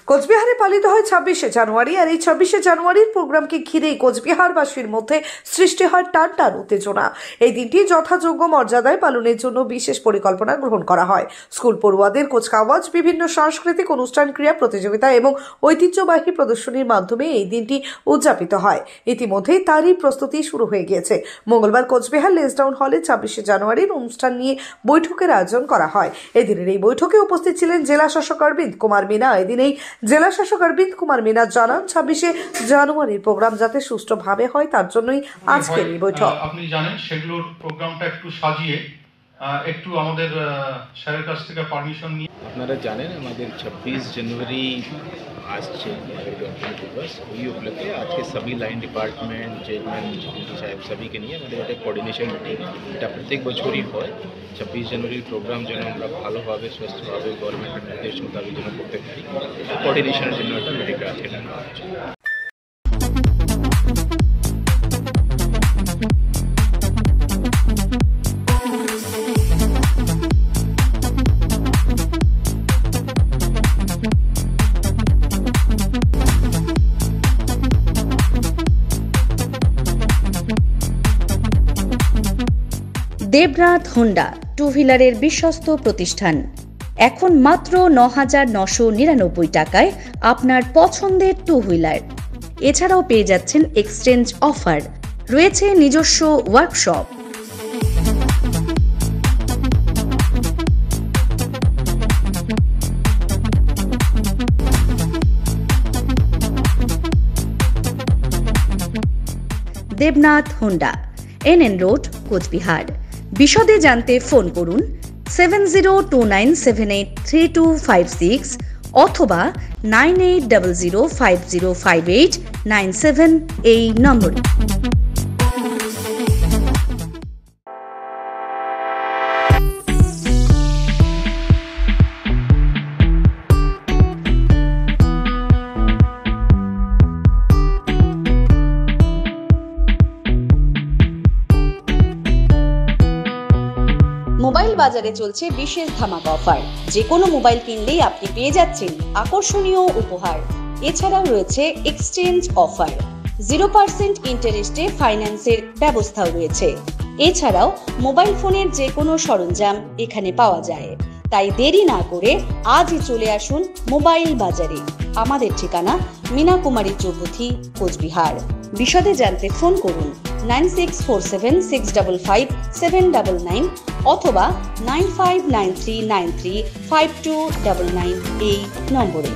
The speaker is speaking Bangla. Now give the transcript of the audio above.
কোচবিহারে পালিত হয় 26শে জানুয়ারি। আর এই 26শে জানুয়ারির প্রোগ্রামকে ঘিরেই কোচবিহারবাসীর মধ্যে সৃষ্টি হয় টান উত্তেজনা। এই দিনটি যথাযোগ্য মর্যাদায় পালনের জন্য বিশেষ পরিকল্পনা গ্রহণ করা হয়। স্কুল পড়ুয়াদের কুচকাওয়াজ, বিভিন্ন সাংস্কৃতিক অনুষ্ঠান, ক্রীড়া প্রতিযোগিতা এবং ঐতিহ্যবাহী প্রদর্শনীর মাধ্যমে এই দিনটি উদযাপিত হয়। ইতিমধ্যেই তারই প্রস্তুতি শুরু হয়ে গিয়েছে। মঙ্গলবার কোচবিহার লেসডাউন হলে 26শে জানুয়ারির অনুষ্ঠান নিয়ে বৈঠকের আয়োজন করা হয়। এদিনের এই বৈঠকে উপস্থিত ছিলেন জেলা শাসক অরবিন্দ কুমার মিনা। এদিন এই জেলা শাসক অরবিন্দ কুমার মিনা জানান, 26শে জানুয়ারির প্রোগ্রাম যাতে সুষ্ঠুভাবে হয় তার জন্যই আজকের এই বৈঠক। আপনি জানেন সেগুলোর প্রোগ্রামটা একটু সাজিয়ে একটু আমাদের স্যারের কাছ থেকে পারমিশন নিয়ে। আপনারা জানেন আমাদের 26 জানুয়ারি আসছে गणतंत्र दिवस। वही उपलक्ष्य आज के सभी लाइन डिपार्टमेंट चेयरमैन साहेब सभी के নিয়ে আমাদের একটা কোঅর্ডিনেশন মিটিং, এটা প্রত্যেক বছরই হয়। 26 জানুয়ারির প্রোগ্রাম যেন আমরা ভালোভাবে সুস্থভাবে গভর্নমেন্টের নির্দেশ মোতাবেক যেন করতে পারি, কোঅর্ডিনেশনের জন্য একটা মিটিং আজকে ডাকা হচ্ছে। দেবনাথ হোন্ডা টু হুইলারের বিশ্বস্ত প্রতিষ্ঠান। এখন মাত্র ৯,৯৯৯ টাকায় আপনার পছন্দের টু হুইলার। এছাড়াও পেয়ে যাচ্ছেন এক্সচেঞ্জ অফার, রয়েছে নিজস্ব workshop. Debnath Honda, NN road, Cooch Behar. বিশদে জানতে ফোন করুন 7029783256 অথবা 9800505897 এই নম্বরে। মোবাইল বাজারে চলছে বিশেষ ধামাকা অফার। যে কোনো মোবাইল কিনলেই আপনি পেয়ে যাচ্ছেন আকর্ষণীয় উপহার। এছাড়াও রয়েছে এক্সচেঞ্জ অফার, 0% ইন্টারেস্টে ফাইন্যান্সের ব্যবস্থাও রয়েছে। এছাড়াও মোবাইল ফোনের যে কোনো সরঞ্জাম এখানে পাওয়া যায়। তাই দেরি না করে আজই চলে আসুন মোবাইল বাজারে। আমাদের ঠিকানা মীনা কুমারী চৌপথি, কোচবিহার। বিশদে জানতে ফোন করুন 9647655799 অথবা 9593935299 এই নম্বরে।